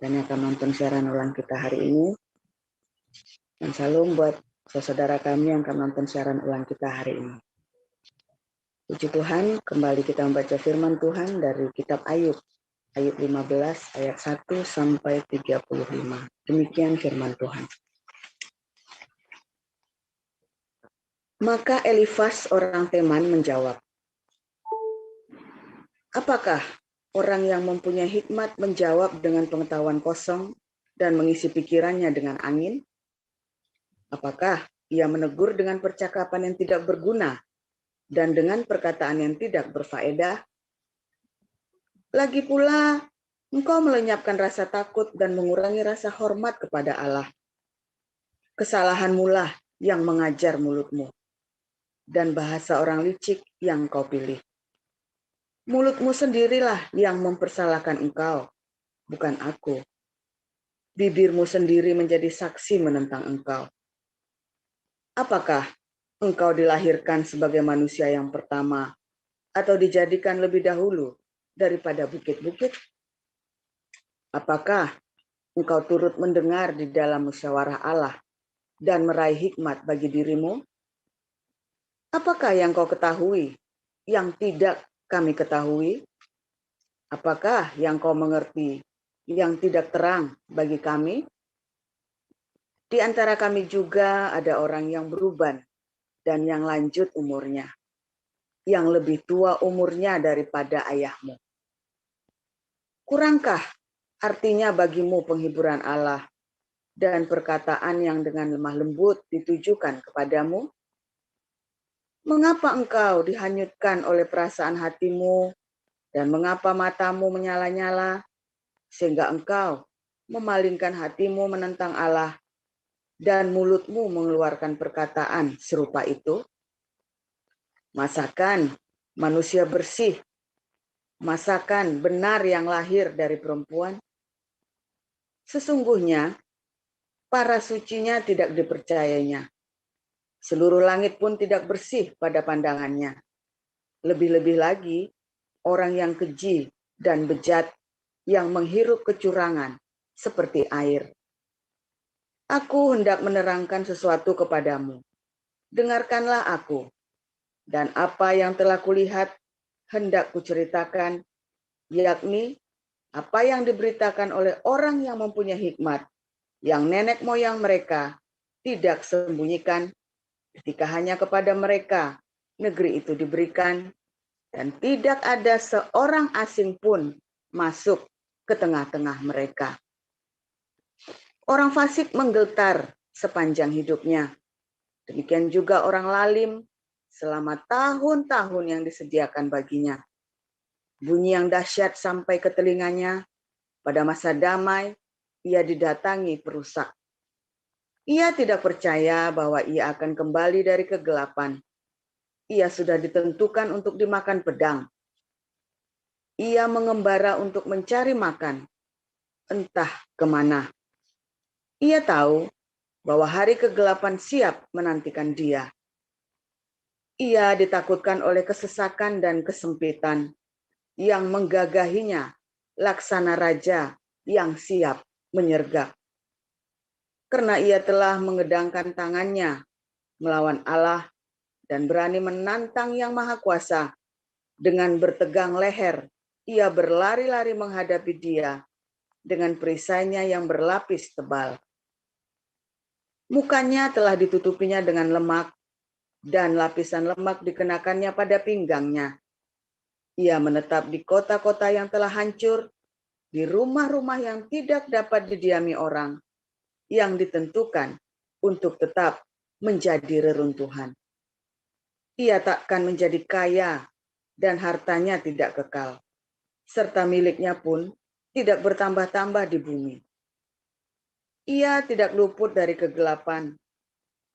dan yang akan nonton siaran ulang kita hari ini. Dan salam buat saudara kami yang akan nonton siaran ulang kita hari ini. Puji Tuhan, kembali kita membaca firman Tuhan dari kitab Ayub. Ayub 15 ayat 1 sampai 35. Demikian firman Tuhan. Maka Elifas orang Teman menjawab, apakah orang yang mempunyai hikmat menjawab dengan pengetahuan kosong dan mengisi pikirannya dengan angin? Apakah ia menegur dengan percakapan yang tidak berguna dan dengan perkataan yang tidak berfaedah? Lagi pula, engkau melenyapkan rasa takut dan mengurangi rasa hormat kepada Allah. Kesalahanmu lah yang mengajar mulutmu, dan bahasa orang licik yang kau pilih. Mulutmu sendirilah yang mempersalahkan engkau, bukan aku. Bibirmu sendiri menjadi saksi menentang engkau. Apakah engkau dilahirkan sebagai manusia yang pertama, atau dijadikan lebih dahulu daripada bukit-bukit? Apakah engkau turut mendengar di dalam musyawarah Allah dan meraih hikmat bagi dirimu? Apakah yang kau ketahui yang tidak kami ketahui? Apakah yang kau mengerti yang tidak terang bagi kami? Di antara kami juga ada orang yang beruban dan yang lanjut umurnya, yang lebih tua umurnya daripada ayahmu. Kurangkah artinya bagimu penghiburan Allah dan perkataan yang dengan lemah lembut ditujukan kepadamu? Mengapa engkau dihanyutkan oleh perasaan hatimu dan mengapa matamu menyala-nyala sehingga engkau memalingkan hatimu menentang Allah dan mulutmu mengeluarkan perkataan serupa itu? Masakan manusia bersih, masakan benar yang lahir dari perempuan? Sesungguhnya para sucinya tidak dipercayainya. Seluruh langit pun tidak bersih pada pandangannya. Lebih-lebih lagi orang yang keji dan bejat yang menghirup kecurangan seperti air. Aku hendak menerangkan sesuatu kepadamu. Dengarkanlah aku. Dan apa yang telah kulihat hendak kuceritakan, yakni apa yang diberitakan oleh orang yang mempunyai hikmat, yang nenek moyang mereka tidak sembunyikan ketika hanya kepada mereka negeri itu diberikan, dan tidak ada seorang asing pun masuk ke tengah-tengah mereka. Orang fasik menggetar sepanjang hidupnya. Demikian juga orang lalim selama tahun-tahun yang disediakan baginya. Bunyi yang dahsyat sampai ke telinganya, pada masa damai ia didatangi perusak. Ia tidak percaya bahwa ia akan kembali dari kegelapan. Ia sudah ditentukan untuk dimakan pedang. Ia mengembara untuk mencari makan, entah kemana. Ia tahu bahwa hari kegelapan siap menantikan dia. Ia ditakutkan oleh kesesakan dan kesempitan yang menggagahinya, laksana raja yang siap menyergap. Karena ia telah mengedangkan tangannya melawan Allah dan berani menantang Yang Maha Kuasa, dengan bertegang leher, ia berlari-lari menghadapi dia dengan perisainya yang berlapis tebal. Mukanya telah ditutupinya dengan lemak, dan lapisan lemak dikenakannya pada pinggangnya. Ia menetap di kota-kota yang telah hancur, di rumah-rumah yang tidak dapat didiami orang, yang ditentukan untuk tetap menjadi reruntuhan. Ia takkan menjadi kaya dan hartanya tidak kekal, serta miliknya pun tidak bertambah-tambah di bumi. Ia tidak luput dari kegelapan,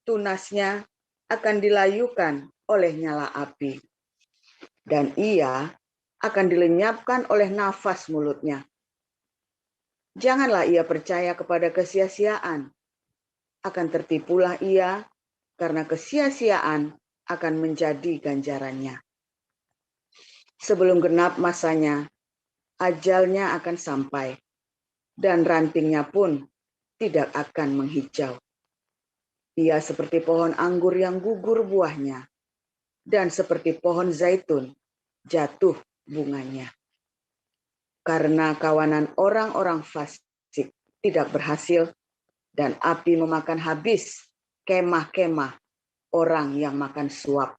tunasnya akan dilayukan oleh nyala api, dan ia akan dilenyapkan oleh nafas mulutnya. Janganlah ia percaya kepada kesia-siaan, akan tertipulah ia karena kesia-siaan akan menjadi ganjarannya. Sebelum genap masanya, ajalnya akan sampai, dan rantingnya pun tidak akan menghijau. Ia seperti pohon anggur yang gugur buahnya, dan seperti pohon zaitun jatuh bunganya. Karena kawanan orang-orang fasik tidak berhasil, dan api memakan habis kemah-kemah orang yang makan suap.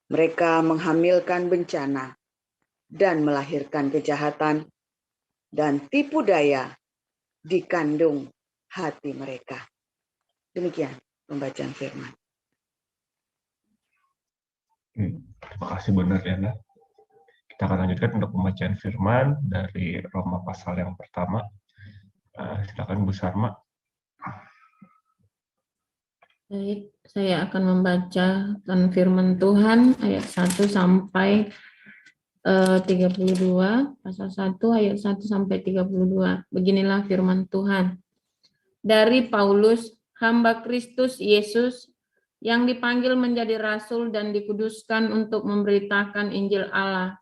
Mereka menghamilkan bencana dan melahirkan kejahatan, dan tipu daya di kandung hati mereka. Demikian pembacaan firman. Terima kasih benar ya, Nah. Kita akan lanjutkan untuk pembacaan firman dari Roma pasal yang pertama. Silakan Bu Sarma. Baik, saya akan membacakan firman Tuhan ayat 1 sampai 32, pasal 1 ayat 1 sampai 32. Beginilah firman Tuhan. Dari Paulus, hamba Kristus Yesus, yang dipanggil menjadi rasul dan dikuduskan untuk memberitakan Injil Allah.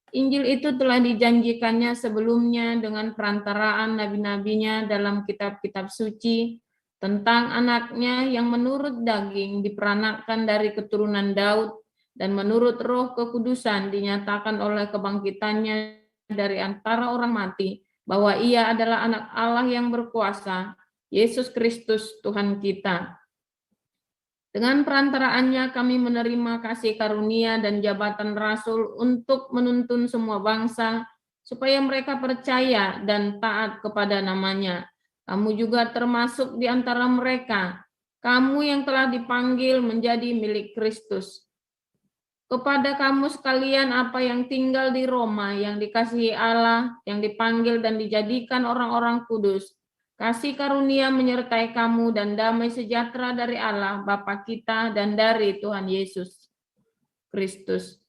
Injil itu telah dijanjikannya sebelumnya dengan perantaraan nabi-nabinya dalam kitab-kitab suci, tentang anaknya yang menurut daging diperanakkan dari keturunan Daud dan menurut roh kekudusan dinyatakan oleh kebangkitannya dari antara orang mati, bahwa ia adalah anak Allah yang berkuasa, Yesus Kristus Tuhan kita. Dengan perantaraannya kami menerima kasih karunia dan jabatan rasul untuk menuntun semua bangsa, supaya mereka percaya dan taat kepada namanya. Kamu juga termasuk di antara mereka, kamu yang telah dipanggil menjadi milik Kristus. Kepada kamu sekalian apa yang tinggal di Roma, yang dikasihi Allah, yang dipanggil dan dijadikan orang-orang kudus, kasih karunia menyertai kamu dan damai sejahtera dari Allah Bapa kita dan dari Tuhan Yesus Kristus.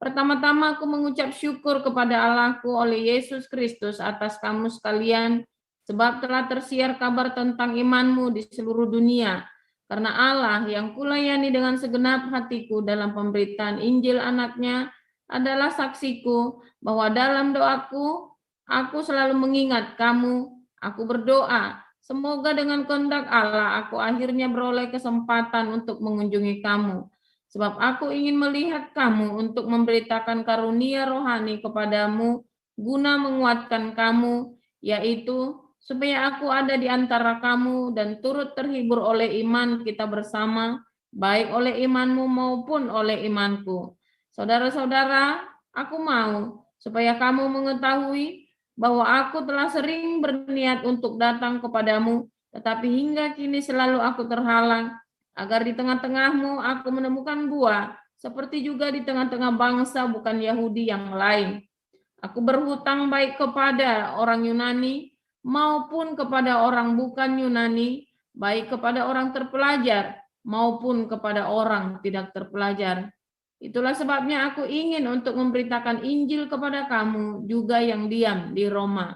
Pertama-tama aku mengucap syukur kepada Allahku oleh Yesus Kristus atas kamu sekalian, sebab telah tersiar kabar tentang imanmu di seluruh dunia. Karena Allah yang kulayani dengan segenap hatiku dalam pemberitaan Injil anaknya adalah saksiku bahwa dalam doaku, aku selalu mengingat kamu. Aku berdoa, semoga dengan kehendak Allah aku akhirnya beroleh kesempatan untuk mengunjungi kamu. Sebab aku ingin melihat kamu untuk memberitakan karunia rohani kepadamu, guna menguatkan kamu, yaitu supaya aku ada di antara kamu dan turut terhibur oleh iman kita bersama, baik oleh imanmu maupun oleh imanku. Saudara-saudara, aku mau supaya kamu mengetahui bahwa aku telah sering berniat untuk datang kepadamu, tetapi hingga kini selalu aku terhalang, agar di tengah-tengahmu aku menemukan buah, seperti juga di tengah-tengah bangsa bukan Yahudi yang lain. Aku berhutang baik kepada orang Yunani maupun kepada orang bukan Yunani, baik kepada orang terpelajar maupun kepada orang tidak terpelajar. Itulah sebabnya aku ingin untuk memberitakan Injil kepada kamu juga yang diam di Roma.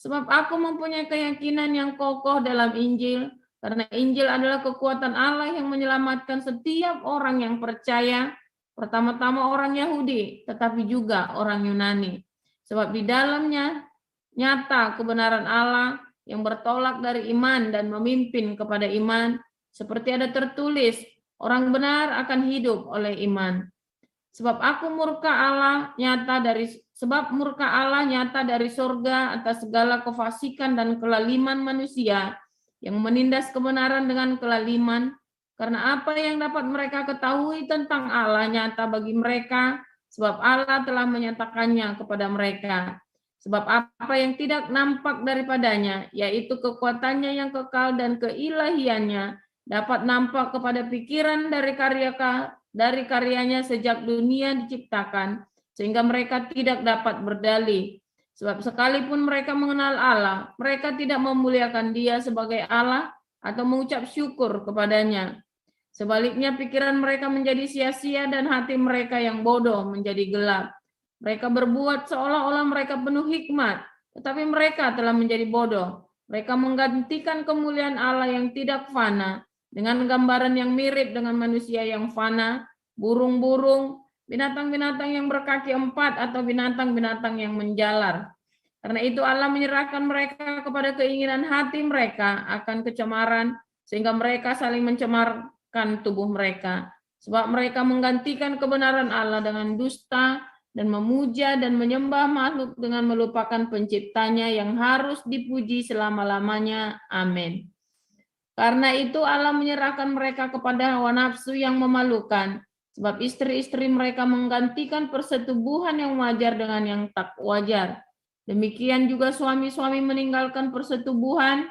Sebab aku mempunyai keyakinan yang kokoh dalam Injil, karena Injil adalah kekuatan Allah yang menyelamatkan setiap orang yang percaya, pertama-tama orang Yahudi, tetapi juga orang Yunani. Sebab di dalamnya nyata kebenaran Allah yang bertolak dari iman dan memimpin kepada iman, seperti ada tertulis, orang benar akan hidup oleh iman. Sebab murka Allah nyata dari sorga atas segala kefasikan dan kelaliman manusia yang menindas kebenaran dengan kelaliman, karena apa yang dapat mereka ketahui tentang Allah nyata bagi mereka, sebab Allah telah menyatakannya kepada mereka. Sebab apa yang tidak nampak daripadanya, yaitu kekuatannya yang kekal dan keilahiannya, dapat nampak kepada pikiran dari karyanya sejak dunia diciptakan, sehingga mereka tidak dapat berdalih. Sebab sekalipun mereka mengenal Allah, mereka tidak memuliakan Dia sebagai Allah atau mengucap syukur kepadanya. Sebaliknya pikiran mereka menjadi sia-sia dan hati mereka yang bodoh menjadi gelap. Mereka berbuat seolah-olah mereka penuh hikmat, tetapi mereka telah menjadi bodoh. Mereka menggantikan kemuliaan Allah yang tidak fana dengan gambaran yang mirip dengan manusia yang fana, burung-burung, binatang-binatang yang berkaki empat atau binatang-binatang yang menjalar. Karena itu Allah menyerahkan mereka kepada keinginan hati mereka akan kecemaran, sehingga mereka saling mencemarkan tubuh mereka. Sebab mereka menggantikan kebenaran Allah dengan dusta, dan memuja dan menyembah makhluk dengan melupakan penciptanya yang harus dipuji selama-lamanya. Amin. Karena itu Allah menyerahkan mereka kepada hawa nafsu yang memalukan, sebab istri-istri mereka menggantikan persetubuhan yang wajar dengan yang tak wajar. Demikian juga suami-suami meninggalkan persetubuhan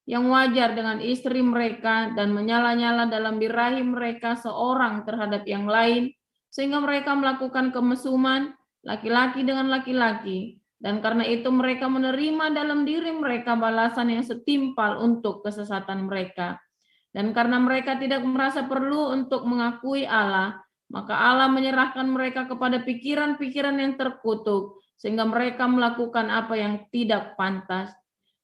yang wajar dengan istri mereka dan menyala-nyala dalam birahi mereka seorang terhadap yang lain, sehingga mereka melakukan kemesuman laki-laki dengan laki-laki. Dan karena itu mereka menerima dalam diri mereka balasan yang setimpal untuk kesesatan mereka. Dan karena mereka tidak merasa perlu untuk mengakui Allah, maka Allah menyerahkan mereka kepada pikiran-pikiran yang terkutuk, sehingga mereka melakukan apa yang tidak pantas.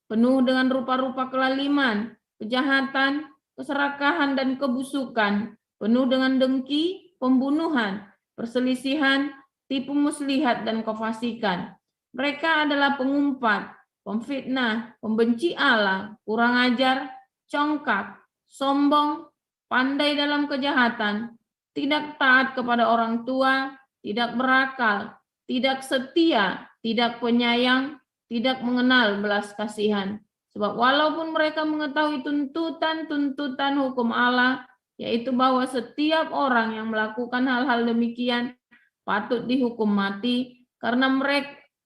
Penuh dengan rupa-rupa kelaliman, kejahatan, keserakahan, dan kebusukan, penuh dengan dengki, pembunuhan, perselisihan, tipu muslihat, dan kefasikan. Mereka adalah pengumpat, pemfitnah, pembenci Allah, kurang ajar, congkak, sombong, pandai dalam kejahatan, tidak taat kepada orang tua, tidak berakal, tidak setia, tidak penyayang, tidak mengenal belas kasihan. Sebab walaupun mereka mengetahui tuntutan-tuntutan hukum Allah, yaitu bahwa setiap orang yang melakukan hal-hal demikian patut dihukum mati, karena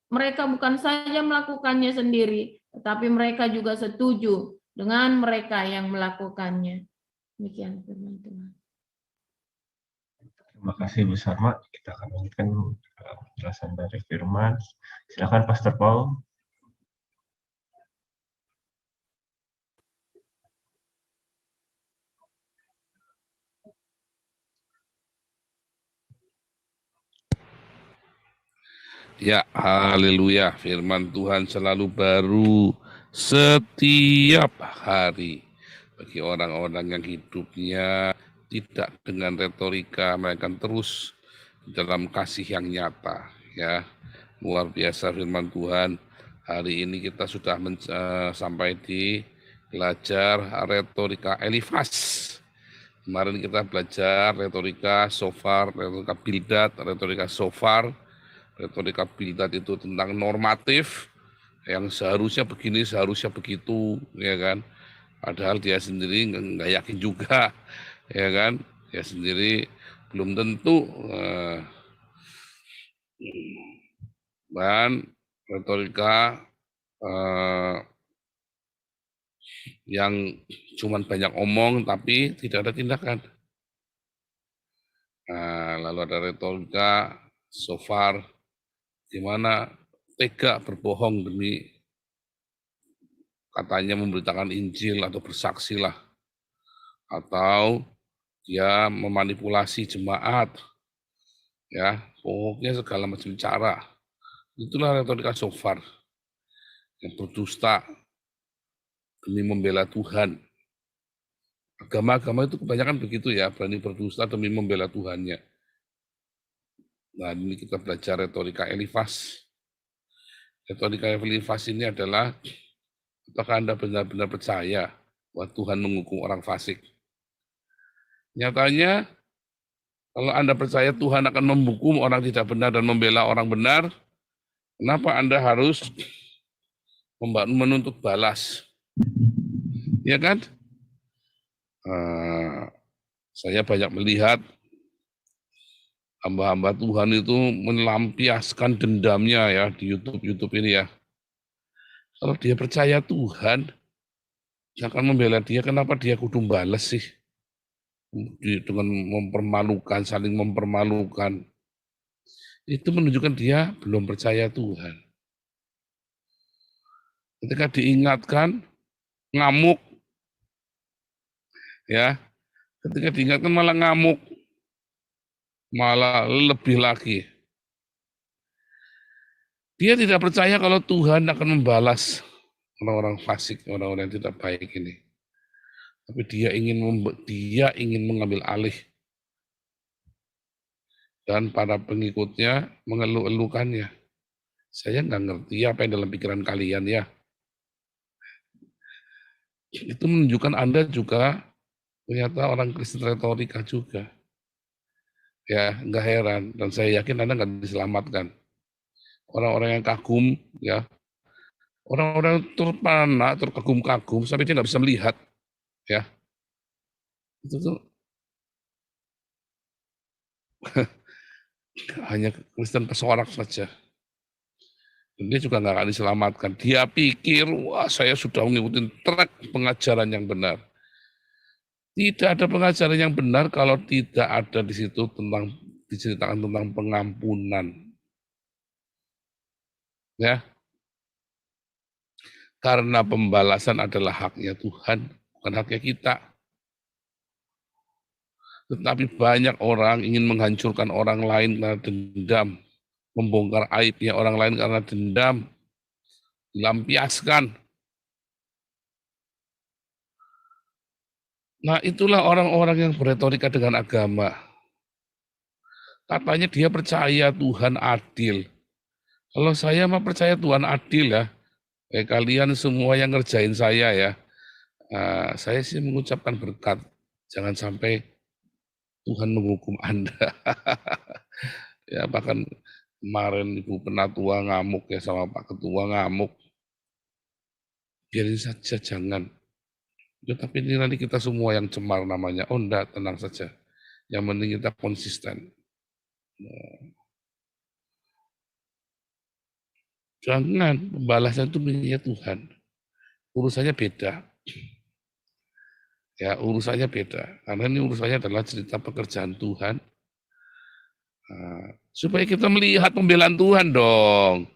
mereka bukan saja melakukannya sendiri, tetapi mereka juga setuju dengan mereka yang melakukannya. Demikian firman Tuhan. Terima kasih Bu Sarma. Kita akan lanjutkan penjelasan dari firman. Silakan Pastor Paul. Ya, haleluya. Firman Tuhan selalu baru setiap hari. Bagi orang-orang yang hidupnya tidak dengan retorika, mereka terus dalam kasih yang nyata. Ya, luar biasa firman Tuhan. Hari ini kita sudah sampai di belajar retorika Elifas. Kemarin kita belajar retorika Sofar, retorika Bildad, retorika Sofar. Retorika Bildad itu tentang normatif, yang seharusnya begini, seharusnya begitu, ya kan? Padahal dia sendiri nggak yakin juga, ya kan? Dia sendiri belum tentu. Dan retorika yang cuman banyak omong tapi tidak ada tindakan. Nah, lalu ada retorika Sofar, di mana tega berbohong demi katanya memberitakan Injil atau bersaksi lah, atau dia memanipulasi jemaat, ya pokoknya segala macam cara. Itulah retorika Sofar yang berdusta demi membela Tuhan. Agama-agama itu kebanyakan begitu ya, berani berdusta demi membela Tuhannya. Nah, ini kita belajar retorika Elifas. Retorika Elifas ini adalah, apakah Anda benar-benar percaya bahwa Tuhan menghukum orang fasik? Nyatanya, kalau Anda percaya Tuhan akan menghukum orang tidak benar dan membela orang benar, kenapa Anda harus menuntut balas? Ya kan? Saya banyak melihat hamba-hamba Tuhan itu melampiaskan dendamnya ya di YouTube ini ya. Kalau dia percaya Tuhan akan membela dia, kenapa dia kudu balas sih? Dengan mempermalukan, saling mempermalukan. Itu menunjukkan dia belum percaya Tuhan. Ketika diingatkan, ngamuk. Ya, ketika diingatkan malah ngamuk. Malah lebih lagi. Dia tidak percaya kalau Tuhan akan membalas orang-orang fasik, orang-orang yang tidak baik ini. Tapi dia ingin mengambil alih. Dan para pengikutnya mengeluh-elukannya. Saya nggak ngerti apa yang dalam pikiran kalian ya. Itu menunjukkan Anda juga ternyata orang Kristen retorika juga. Ya, nggak heran. Dan saya yakin Anda nggak diselamatkan. Orang-orang yang kagum, ya, orang-orang terpana, terkagum-kagum, sampai dia nggak bisa melihat, ya. Itu tuh hanya Kristen pesorak saja. Dan dia juga nggak akan diselamatkan. Dia pikir, wah saya sudah mengikuti track pengajaran yang benar. Tidak ada pengajaran yang benar kalau tidak ada di situ tentang diceritakan tentang pengampunan. Ya, karena pembalasan adalah haknya Tuhan, bukan haknya kita. Tetapi banyak orang ingin menghancurkan orang lain karena dendam, membongkar aibnya orang lain karena dendam, dilampiaskan. Nah, itulah orang-orang yang berretorika dengan agama. Katanya dia percaya Tuhan adil. Kalau saya mah percaya Tuhan adil ya. Kalian semua yang ngerjain saya ya. Saya sih mengucapkan berkat. Jangan sampai Tuhan menghukum Anda. Ya, bahkan kemarin Ibu Penatua ngamuk ya sama Pak Ketua ngamuk. Biarin saja, jangan. Ya, tapi ini nanti kita semua yang cemar namanya. Oh enggak, tenang saja. Yang penting kita konsisten. Jangan, pembalasan itu miliknya Tuhan. Urusannya beda. Ya, urusannya beda. Karena ini urusannya adalah cerita pekerjaan Tuhan. Supaya kita melihat pembelaan Tuhan dong.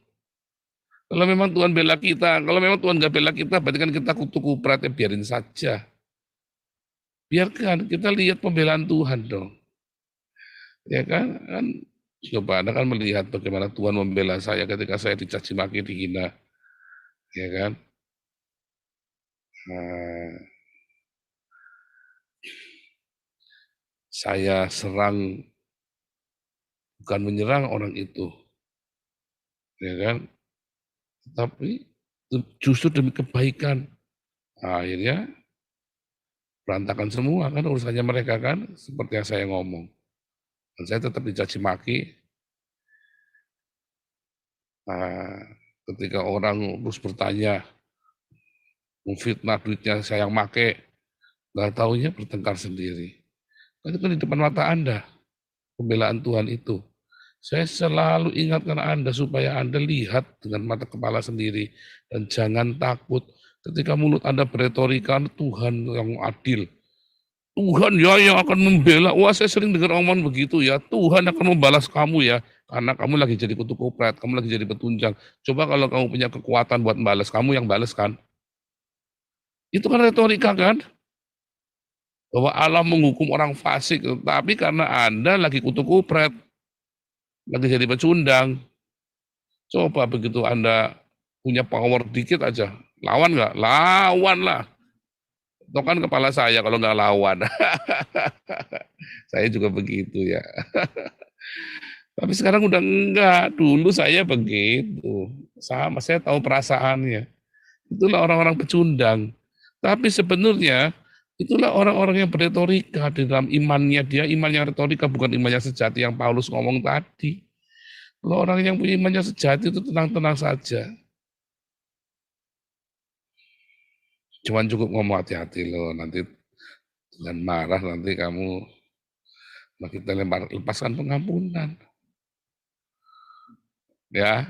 Kalau memang Tuhan bela kita, kalau memang Tuhan nggak bela kita, berarti kan kita kutu kuprat, ya biarin saja. Biarkan, kita lihat pembelaan Tuhan dong. Ya kan coba Anda kan melihat bagaimana Tuhan membela saya ketika saya dicaci maki, dihina. Ya kan? Saya serang, bukan menyerang orang itu. Ya kan? Tapi justru demi kebaikan. Akhirnya berantakan semua kan urusannya mereka kan, seperti yang saya ngomong. Dan saya tetap dicaci maki. Ketika orang terus bertanya, memfitnah duitnya saya yang make, nggak taunya bertengkar sendiri. Itu kan di depan mata Anda, pembelaan Tuhan itu. Saya selalu ingatkan Anda supaya Anda lihat dengan mata kepala sendiri. Dan jangan takut ketika mulut Anda beretorika, Tuhan yang adil. Tuhan ya yang akan membela. Wah, saya sering dengar omongan begitu ya. Tuhan akan membalas kamu ya. Karena kamu lagi jadi kutu kupret, kamu lagi jadi petunjang. Coba kalau kamu punya kekuatan buat membalas, kamu yang balas kan. Itu kan retorika kan. Bahwa Allah menghukum orang fasik. Tapi karena Anda lagi kutu kupret, lagi jadi pecundang. Coba begitu Anda punya power dikit aja. Lawan nggak? Lawan lah. Itu kan kepala saya kalau nggak lawan. Saya juga begitu ya. Tapi sekarang udah enggak. Dulu saya begitu. Sama, saya tahu perasaannya. Itulah orang-orang pecundang. Tapi sebenarnya itulah orang-orang yang berretorika di dalam imannya dia. Iman yang retorika bukan iman yang sejati yang Paulus ngomong tadi. Kalau orang yang punya imannya sejati itu tenang-tenang saja. Cuman cukup ngomong hati-hati loh, nanti dengan marah nanti kamu kita lepaskan pengampunan. Ya.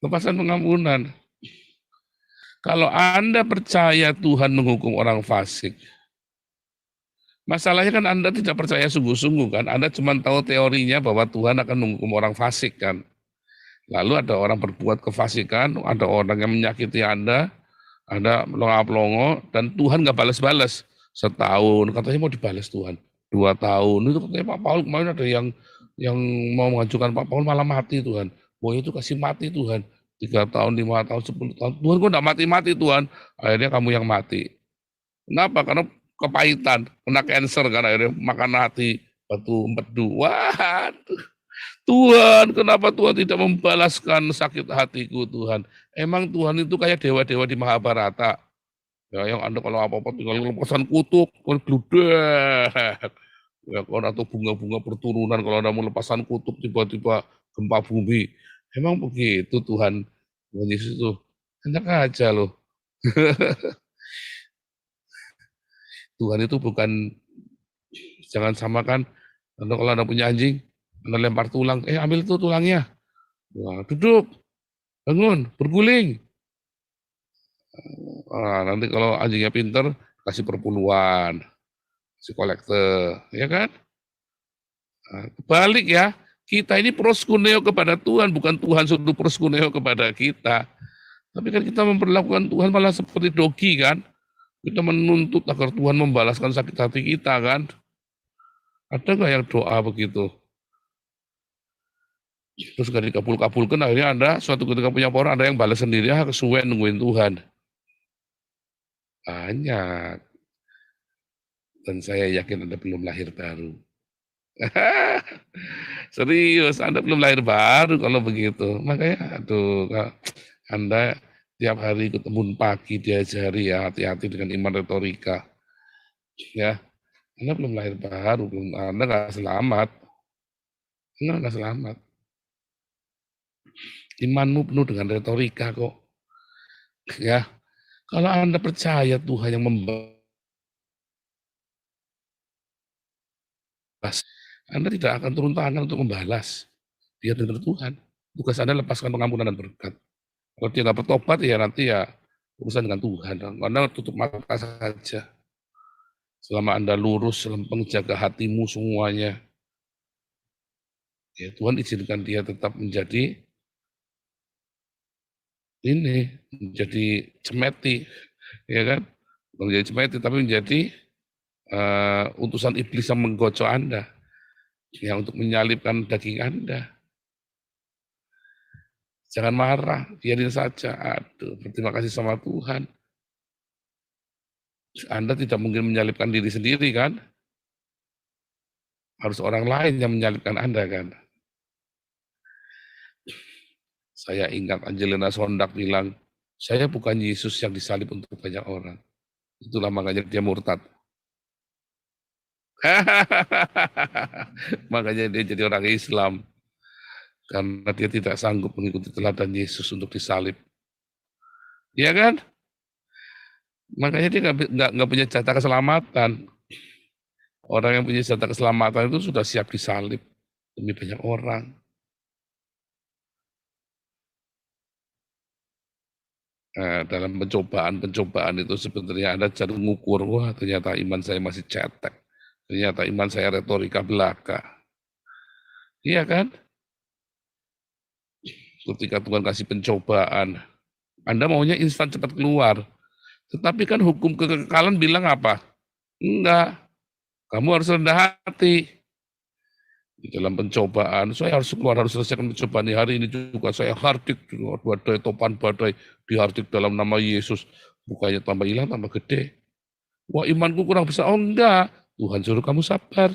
Lepaskan pengampunan. Kalau Anda percaya Tuhan menghukum orang fasik, masalahnya kan Anda tidak percaya sungguh-sungguh kan, Anda cuma tahu teorinya bahwa Tuhan akan menghukum orang fasik kan. Lalu ada orang berbuat kefasikan, ada orang yang menyakiti Anda, ada melongo-melongo, dan Tuhan nggak balas-balas. Setahun, katanya mau dibalas Tuhan. 2 tahun, itu katanya Pak Paul kemarin ada yang mau mengajukan Pak Paul malah mati Tuhan. Boy itu kasih mati Tuhan. 3 tahun, 5 tahun, 10 tahun. Tuhan kok nggak mati-mati Tuhan. Akhirnya kamu yang mati. Kenapa? Karena kepahitan, kena cancer kan akhirnya makan hati. batu empedu. Waduh, Tuhan, kenapa Tuhan tidak membalaskan sakit hatiku, Tuhan? Emang Tuhan itu kayak dewa-dewa di Mahabharata. Ya, yang Anda kalau apa-apa tinggal lepasan kutub, gludek. Ya, kalau atau bunga-bunga perturunan, kalau Anda mau lepasan kutub, tiba-tiba gempa bumi. Emang begitu Tuhan Yesus itu? Enak aja loh. Tuhan itu bukan, jangan samakan, kalau Anda punya anjing, Anda lempar tulang, ambil tuh tulangnya. Wah, duduk, bangun, berguling. Nanti kalau anjingnya pinter, kasih perpuluhan, kasih kolektor, ya kan? Balik ya, kita ini proskuneo kepada Tuhan, bukan Tuhan suruh proskuneo kepada kita. Tapi kan kita memperlakukan Tuhan malah seperti dogi kan? Kita menuntut agar Tuhan membalaskan sakit hati kita kan? Ada nggak yang doa begitu? Terus gak dikabul-kabulkan, akhirnya Anda suatu ketika punya orang, ada yang balas sendiri, kesuwen nungguin Tuhan. Banyak. Dan saya yakin Anda belum lahir baru. Serius, Anda belum lahir baru kalau begitu. Makanya, Anda tiap hari ikut embun pagi diajari ya, hati-hati dengan iman retorika. Ya, Anda belum lahir baru, Anda nggak selamat. Anda nggak selamat. Imanmu penuh dengan retorika kok. Ya, kalau Anda percaya Tuhan yang membalas, Anda tidak akan turun tangan untuk membalas. Dia benar Tuhan. Tugas Anda lepaskan pengampunan dan berkat. Kalau dia nggak bertobat ya nanti ya urusan dengan Tuhan. Anda tutup mata saja. Selama Anda lurus, lempeng, jaga hatimu semuanya. Ya Tuhan izinkan dia tetap menjadi cemeti, ya kan? Bukan menjadi cemeti, tapi menjadi utusan iblis yang menggocok Anda, ya untuk menyalibkan daging Anda. Jangan marah, biarin saja. Aduh, berterima kasih sama Tuhan. Anda tidak mungkin menyalibkan diri sendiri kan? Harus orang lain yang menyalibkan Anda kan? Saya ingat Angelina Sondak bilang, saya bukan Yesus yang disalib untuk banyak orang. Itulah makanya dia murtad. Makanya dia jadi orang Islam. Karena dia tidak sanggup mengikuti teladan Yesus untuk disalib. Iya kan? Makanya dia nggak punya jatah keselamatan. Orang yang punya jatah keselamatan itu sudah siap disalib demi banyak orang. Nah, dalam pencobaan itu sebenarnya Anda jadi mengukur, wah ternyata iman saya masih cetek. Ternyata iman saya retorika belaka. Iya kan? Ketika Tuhan kasih pencobaan, Anda maunya instan cepat keluar. Tetapi kan hukum kekekalan bilang apa? Enggak. Kamu harus rendah hati. Di dalam pencobaan, saya harus keluar, harus selesaikan pencobaan hari ini juga. Saya hardik, badai, topan badai, dihardik dalam nama Yesus. Bukannya tambah hilang, tambah gede. Wah imanku kurang besar. Oh enggak, Tuhan suruh kamu sabar.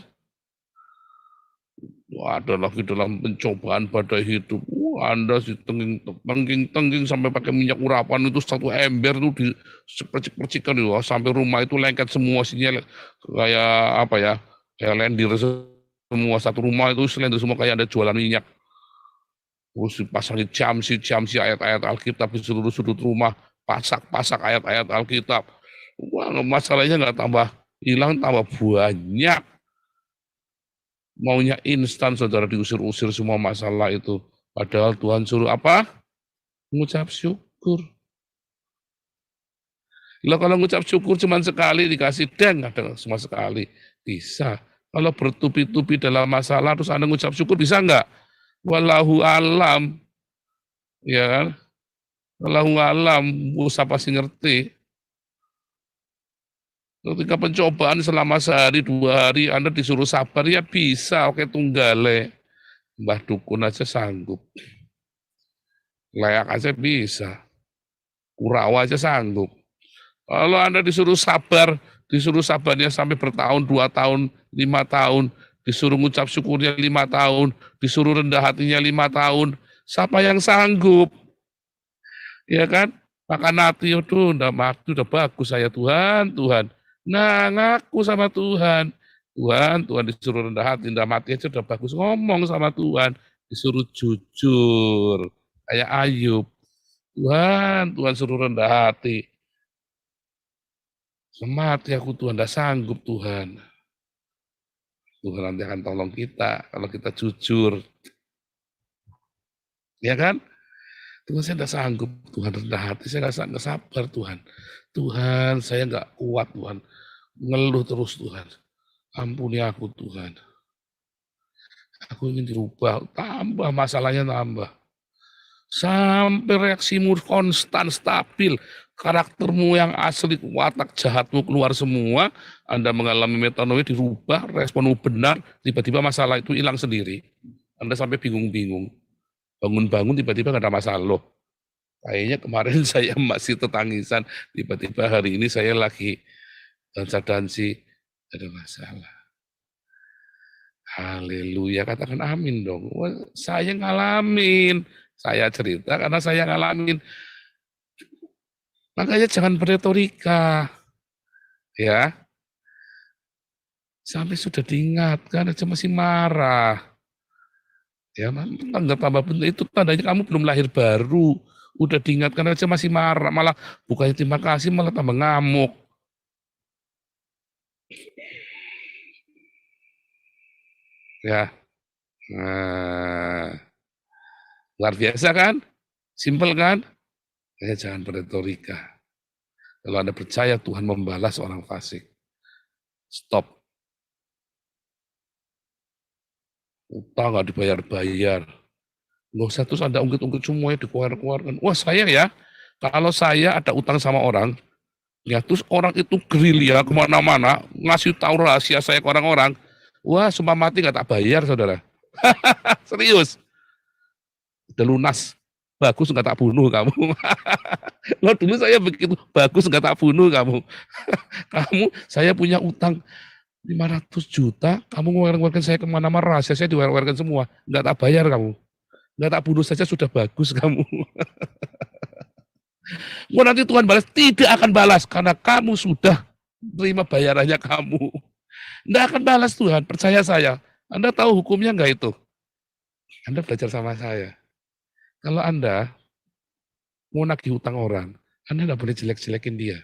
Wah ada lagi dalam pencobaan badai hidup. Wah Anda sih tengging sampai pakai minyak urapan itu satu ember itu dipercik-percikan itu. Sampai rumah itu lengket semua sinyal kayak apa ya, kayak lendir semua, satu rumah itu selain itu semua kayak ada jualan minyak. Terus dipasangin jamsi ayat-ayat Alkitab di seluruh sudut rumah, pasak ayat-ayat Alkitab. Wah masalahnya nggak tambah hilang, tambah banyak. Maunya instan saudara, diusir-usir semua masalah itu. Padahal Tuhan suruh apa? Mengucap syukur. Lah kalau mengucap syukur cuma sekali dikasih deng, ada semua sekali. Bisa. Kalau bertubi-tubi dalam masalah terus Anda mengucap syukur bisa enggak? Wallahu alam. Ya kan? Wallahu alam, Musa pasti ngerti. Ketika pencobaan selama sehari, 2 hari, Anda disuruh sabar, ya bisa, oke tunggale. Mbah Dukun aja sanggup. Layak aja bisa. Kurawa aja sanggup. Kalau Anda disuruh sabarnya sampai bertahun, 2 tahun, 5 tahun, disuruh ngucap syukurnya 5 tahun, disuruh rendah hatinya 5 tahun. Siapa yang sanggup? Ya kan? Makan hati, udah bagus saya Tuhan, Tuhan. Nah, ngaku sama Tuhan. Tuhan disuruh rendah hati aja udah bagus. Ngomong sama Tuhan, disuruh jujur. Kayak Ayub. Tuhan suruh rendah hati. Mati aku Tuhan, tidak sanggup Tuhan. Tuhan nanti akan tolong kita kalau kita jujur. Ya kan? Tuhan saya tidak sanggup, Tuhan rendah hati, saya nggak sabar Tuhan. Tuhan saya nggak kuat Tuhan. Ngeluh terus Tuhan. Ampuni aku Tuhan. Aku ingin dirubah, tambah masalahnya tambah. Sampai reaksimu konstan, stabil. Karaktermu yang asli, watak jahatmu keluar semua, Anda mengalami metanoia dirubah, responmu benar, tiba-tiba masalah itu hilang sendiri. Anda sampai bingung-bingung. Bangun-bangun tiba-tiba nggak ada masalah. Loh, kayaknya kemarin saya masih tetangisan, tiba-tiba hari ini saya lagi dansa-dansi, ada masalah. Haleluya, katakan amin dong. Wah, saya ngalamin. Saya cerita karena saya ngalamin. Makanya jangan berretorika. Ya. Sampai sudah diingatkan aja masih marah. Ya, tanda tambah benar itu tandanya kamu belum lahir baru. Udah diingatkan aja masih marah, malah bukannya terima kasih malah tambah ngamuk. Ya. Nah, luar biasa kan? Simpel kan? Ya, jangan berretorika. Kalau Anda percaya Tuhan membalas orang fasik, stop. Utang nggak dibayar-bayar. Nggak usah terus Anda ungkit-ungkit semuanya dikeluarkan. Wah saya ya, kalau saya ada utang sama orang, ya terus orang itu gerilya kemana-mana, ngasih tahu rahasia saya ke orang-orang, wah sumpah mati nggak tak bayar saudara. Serius. Udah lunas. Bagus nggak tak bunuh kamu. Loh dulu saya begitu, bagus nggak tak bunuh kamu. Kamu, saya punya utang 500 juta, kamu ngeluarkan saya kemana-mana, rahasia saya diluarkan semua, nggak tak bayar kamu. Nggak tak bunuh saja sudah bagus kamu. Mau nanti Tuhan balas, tidak akan balas, karena kamu sudah terima bayarannya kamu. Nggak akan balas Tuhan, percaya saya. Anda tahu hukumnya nggak itu? Anda belajar sama saya. Kalau Anda mau nagih hutang orang, Anda nggak boleh jelek-jelekin dia.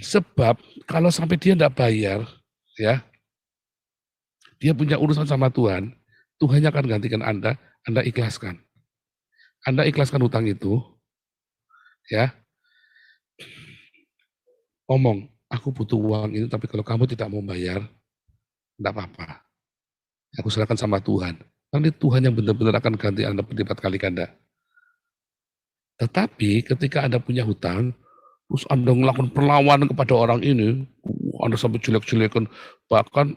Sebab kalau sampai dia nggak bayar, ya, dia punya urusan sama Tuhan, Tuhan akan gantikan Anda ikhlaskan. Anda ikhlaskan hutang itu, ya, ngomong, aku butuh uang ini, tapi kalau kamu tidak mau bayar, enggak apa-apa. Aku serahkan sama Tuhan. Nanti Tuhan yang benar-benar akan ganti Anda berlipat kali ganda. Tetapi ketika Anda punya hutang, terus Anda melakukan perlawanan kepada orang ini, Anda sampai jelek-jelekan, bahkan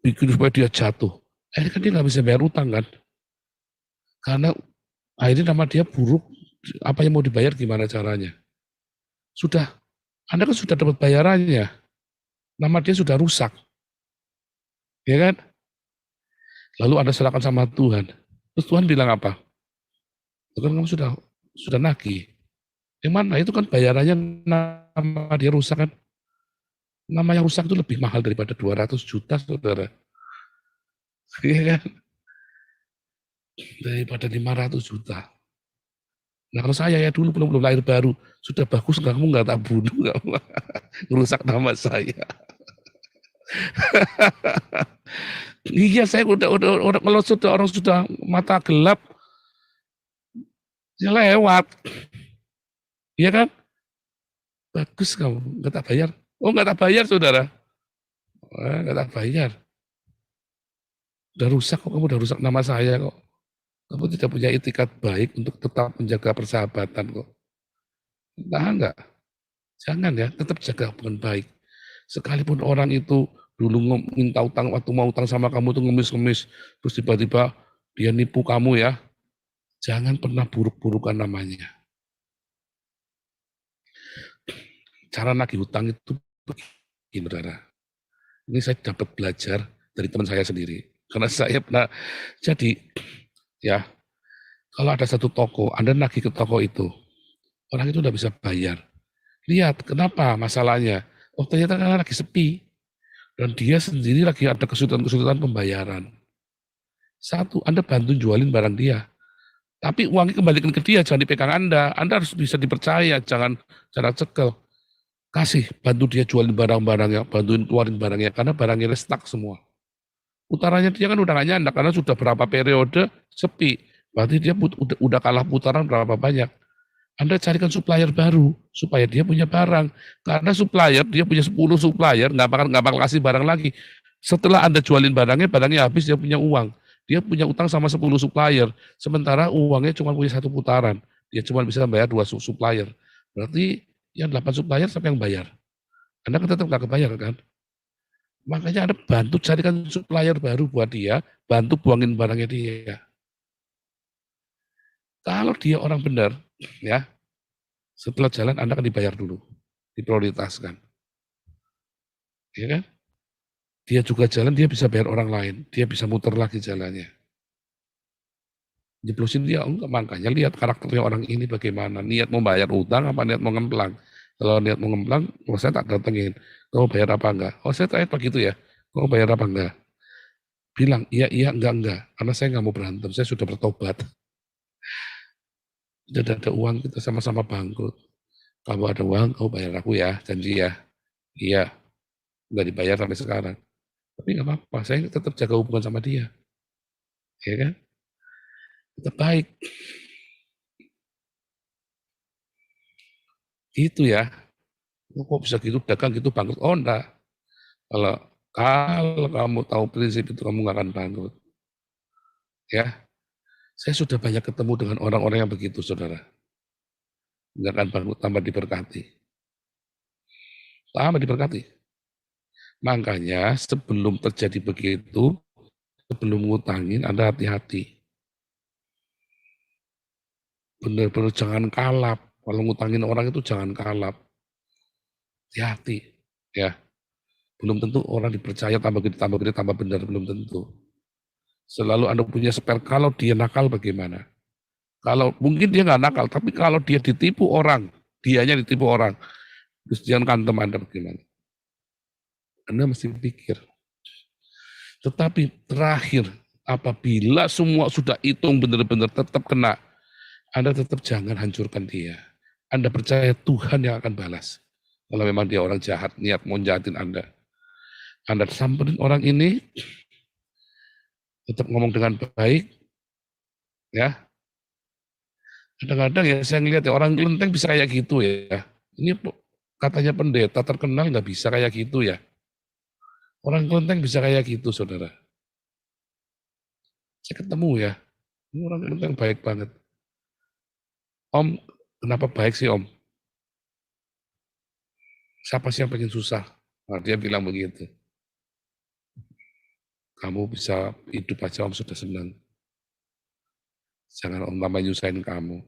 bikin supaya dia jatuh. Akhirnya kan dia nggak bisa bayar hutang kan? Karena akhirnya nama dia buruk, apa yang mau dibayar gimana caranya? Sudah, Anda kan sudah dapat bayarannya, nama dia sudah rusak. Ya kan? Lalu Anda serahkan sama Tuhan. Terus Tuhan bilang apa? Kan kamu sudah nagih. Yang mana? Itu kan bayarannya nama dia rusak kan? Nama yang rusak itu lebih mahal daripada 200 juta, saudara. Iya kan? Daripada 500 juta. Nah kalau saya ya dulu belum lahir baru, sudah bagus kamu nggak tak bunuh, nggak merusak nama saya. Iya saya udah kalau sudah orang sudah mata gelap, ya lewat, iya kan? Bagus kamu nggak tak bayar, oh nggak tak bayar saudara, nggak tak bayar, udah rusak kok kamu udah rusak nama saya kok. Kamu tidak punya etikat baik untuk tetap menjaga persahabatan kok. Nah enggak, jangan ya, tetap jaga hubungan baik. Sekalipun orang itu dulu minta utang, waktu mau utang sama kamu tuh ngemis-ngemis, terus tiba-tiba dia nipu kamu ya, jangan pernah buruk-burukan namanya. Cara nagih hutang itu begini, saudara. Ini saya dapat belajar dari teman saya sendiri. Karena saya pernah jadi, ya, kalau ada satu toko, Anda nagih ke toko itu, orang itu udah bisa bayar. Lihat, kenapa masalahnya? Oh, ternyata karena lagi sepi. Dan dia sendiri lagi ada kesulitan-kesulitan pembayaran. Satu, Anda bantu jualin barang dia. Tapi uangnya kembalikan ke dia, jangan dipegang Anda. Anda harus bisa dipercaya, jangan cara cekel. Kasih, bantu dia jualin barang-barangnya, bantuin keluarin barangnya, karena barangnya stuck semua. Putarannya dia kan udah gak nyandak, karena sudah berapa periode sepi. Berarti dia udah kalah putaran berapa banyak. Anda carikan supplier baru, supaya dia punya barang. Karena supplier, dia punya 10 supplier, nggak bakal kasih barang lagi. Setelah Anda jualin barangnya habis, dia punya uang. Dia punya utang sama 10 supplier, sementara uangnya cuma punya 1 putaran. Dia cuma bisa bayar 2 supplier. Berarti yang 8 supplier siapa yang bayar? Anda kan tetap nggak kebayar kan? Makanya Anda bantu carikan supplier baru buat dia, bantu buangin barangnya dia. Kalau dia orang benar, ya, setelah jalan Anda akan dibayar dulu, diprioritaskan. Ya kan? Dia juga jalan, dia bisa bayar orang lain, dia bisa muter lagi jalannya. Jeblosin dia, enggak, makanya lihat karakternya orang ini bagaimana, niat mau bayar utang apa niat mau ngemplang. Kalau niat mau ngemplang, oh saya tak datengin, kamu bayar apa enggak? Oh saya tanya begitu ya, kamu bayar apa enggak? Bilang, iya, enggak, karena saya nggak mau berantem, saya sudah bertobat. Sudah ada uang, kita sama-sama bangkrut. Kamu ada uang, kamu bayar aku ya, janji ya. Iya, nggak dibayar sampai sekarang. Tapi nggak apa-apa, saya tetap jaga hubungan sama dia. Ya kan? Tetap baik. Gitu ya. Kok bisa gitu, dagang gitu bangkrut? Oh enggak. Kalau kamu tahu prinsip itu, kamu nggak akan bangkrut. Ya, saya sudah banyak ketemu dengan orang-orang yang begitu, saudara. Nggak akan bangkrut, tambah diberkati. Tambah diberkati. Makanya sebelum terjadi begitu, sebelum ngutangin, Anda hati-hati. Benar-benar jangan kalap. Kalau ngutangin orang itu jangan kalap. Hati-hati. Ya, belum tentu orang dipercaya tambah gede, tambah benar. Belum tentu. Selalu Anda punya spare. Kalau dia nakal bagaimana? Kalau mungkin dia nggak nakal, tapi kalau dia ditipu orang, dianya ditipu orang, terus dia kantem Anda bagaimana? Anda mesti pikir. Tetapi terakhir, apabila semua sudah hitung benar-benar tetap kena, Anda tetap jangan hancurkan dia. Anda percaya Tuhan yang akan balas. Kalau memang dia orang jahat, niat mau jahatin Anda. Anda samperin orang ini, tetap ngomong dengan baik, ya. Kadang-kadang ya saya ngelihat ya, orang kelenteng bisa kayak gitu ya. Ini katanya pendeta terkenal nggak bisa kayak gitu ya. Orang kelenteng bisa kayak gitu, saudara. Saya ketemu ya, ini orang kelenteng baik banget. Om, kenapa baik sih Om? Siapa sih yang pengen susah? Nah, dia bilang begitu. Kamu bisa hidup aja Om sudah senang. Jangan Om tambah nyusahin kamu.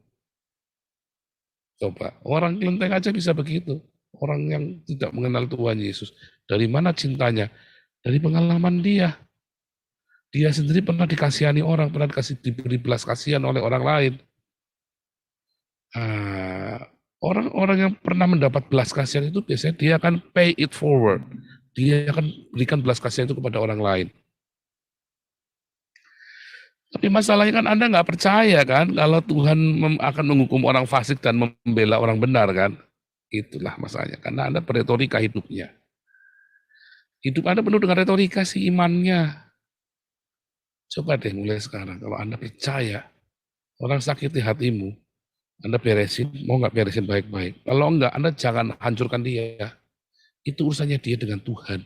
Coba, orang kelenteng aja bisa begitu. Orang yang tidak mengenal Tuhan Yesus. Dari mana cintanya? Dari pengalaman dia. Dia sendiri pernah dikasihani orang, pernah diberi belas kasihan oleh orang lain. Orang-orang yang pernah mendapat belas kasihan itu biasanya dia akan pay it forward. Dia akan berikan belas kasihan itu kepada orang lain. Tapi masalahnya kan Anda nggak percaya kan kalau Tuhan akan menghukum orang fasik dan membela orang benar kan. Itulah masalahnya. Karena Anda beretorika hidupnya. Hidup Anda penuh dengan retorika sih imannya. Coba deh mulai sekarang. Kalau Anda percaya orang sakiti hatimu, Anda beresin, mau nggak beresin baik-baik. Kalau enggak, Anda jangan hancurkan dia. Itu urusannya dia dengan Tuhan.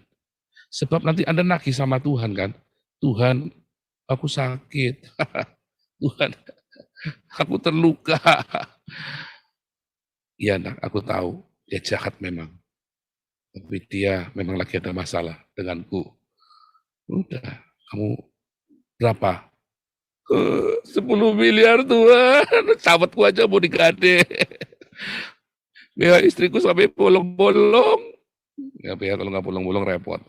Sebab nanti Anda nagih sama Tuhan kan. Tuhan, aku sakit. Tuhan, aku terluka. Iya nak, aku tahu. Dia jahat memang. Tapi dia memang lagi ada masalah denganku. Udah, kamu berapa? 10 miliar Tuhan. Sahabatku aja mau digade. Ya istriku sampai bolong-bolong. Ya biar kalau nggak bolong-bolong repot.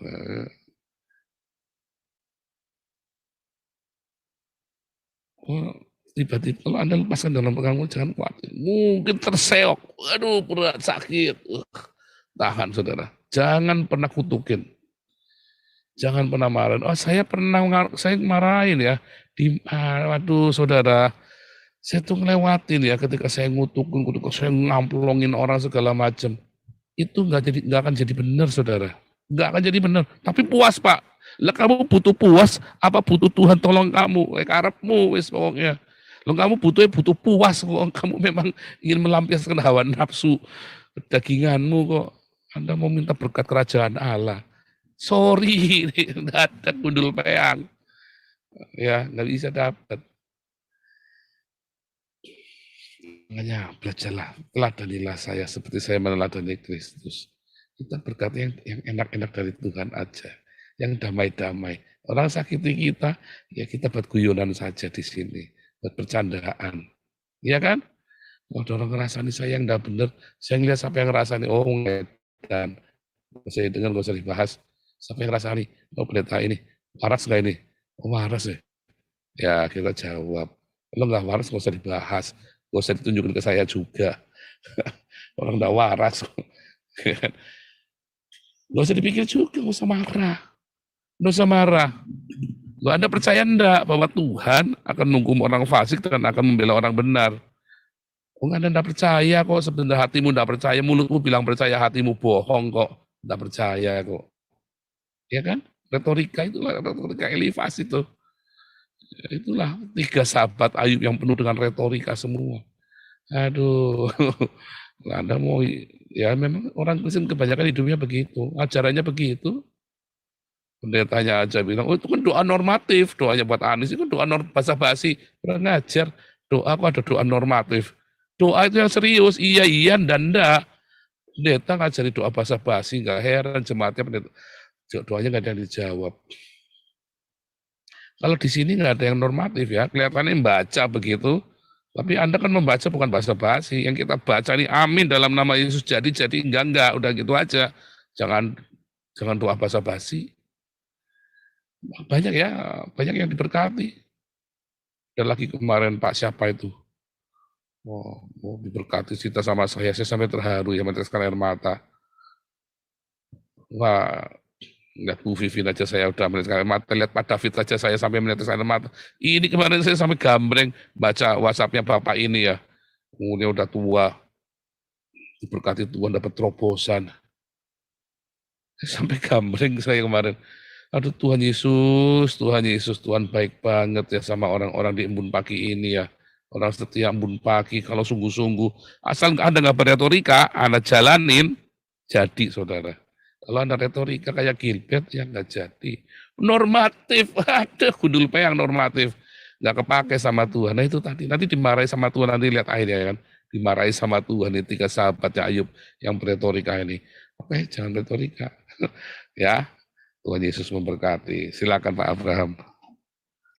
Tiba-tiba kalau Anda lepaskan dalam pegangan, jangan khawatir. Mungkin terseok. Aduh, berat, sakit. Tahan, saudara. Jangan pernah kutukin. Jangan pernah marahin. Oh, saya marahin ya. Waduh, saudara. Saya tuh ngelewatin ya ketika saya ngutukin, ketika saya ngamplongin orang segala macam. Itu nggak akan jadi benar, saudara. Nggak akan jadi benar. Tapi puas, Pak. Lah kamu butuh puas, apa butuh Tuhan tolong kamu? Karepmu wis pokoknya. Lo kamu butuh puas kok. Kamu memang ingin melampiaskan hawa nafsu daginganmu kok. Anda mau minta berkat kerajaan Allah. Sorry, nggak ada gundul peyang. Ya, nggak bisa dapat. Makanya belajarlah, teladanilah saya seperti saya meneladani Kristus. Kita berkata yang enak-enak dari Tuhan aja, yang damai-damai. Orang sakiti kita, ya kita buat guyonan saja di sini, buat bercandaan. Iya kan? Kalau orang ngerasani saya yang enggak benar, saya ngeliat siapa yang ngerasani, oh ngedan. Saya dengar gak usah dibahas. Siapa yang ngerasani, oh pendeta ini, waras nggak ini? Oh waras ya? Ya kita jawab, kalau nggak waras gak usah dibahas. Gak usah ditunjukin ke saya juga. Orang enggak waras. Gak usah dipikir juga, gak usah marah. Gak usah marah. Lo Anda percaya enggak bahwa Tuhan akan menghukum orang fasik dan akan membela orang benar? Oh, Anda enggak percaya kok, sebenarnya hatimu enggak percaya, mulutmu bilang percaya, hatimu bohong kok. Enggak percaya kok. Ya kan? Retorika itulah, retorika Elifas itu. Itulah 3 sahabat Ayub yang penuh dengan retorika semua. Aduh, Anda mau, ya memang orang Kristen kebanyakan hidupnya begitu, ajarannya begitu. Pendetanya aja bilang, oh itu kan doa normatif, doanya buat Anies itu kan doa basa-basi, kurang ngajar. Doa kok ada doa normatif. Doa itu yang serius, iya dan enggak. Pendeta ngajari doa basa-basi, nggak heran jemaatnya pendeta, doanya nggak ada yang dijawab. Kalau di sini nggak ada yang normatif ya, kelihatannya baca begitu, tapi Anda kan membaca bukan basa-basi. Yang kita baca ini amin dalam nama Yesus jadi enggak, udah gitu aja. Jangan doa basa-basi. Banyak ya, banyak yang diberkati. Dan lagi kemarin Pak siapa itu? Mau diberkati cerita sama saya sampai terharu ya, meneteskan air mata. Wah, lihat Bu Vivin aja saya udah meneteskan air mata, lihat Pak David aja saya sampai meneteskan air mata. Ini kemarin saya sampai gambreng baca WhatsApp-nya Bapak ini ya. Umurnya udah tua. Diberkati Tuhan dapat terobosan. Sampai gambreng saya kemarin. Aduh Tuhan Yesus, Tuhan baik banget ya sama orang-orang di Embun Pagi ini ya. Orang setia Embun Pagi, kalau sungguh-sungguh, asal Anda nggak berretorika, Anda jalanin, jadi saudara. Kalau Anda retorika kayak Gilbert, ya nggak jadi. Normatif, ada gundul peyang normatif. Nggak kepake sama Tuhan. Nah itu tadi, nanti dimarahi sama Tuhan, nanti lihat akhirnya kan. Dimarahi sama Tuhan, ini 3 sahabatnya Ayub yang berretorika ini. Oke, jangan retorika. Ya. Tuhan Yesus memberkati. Silakan Pak Abraham.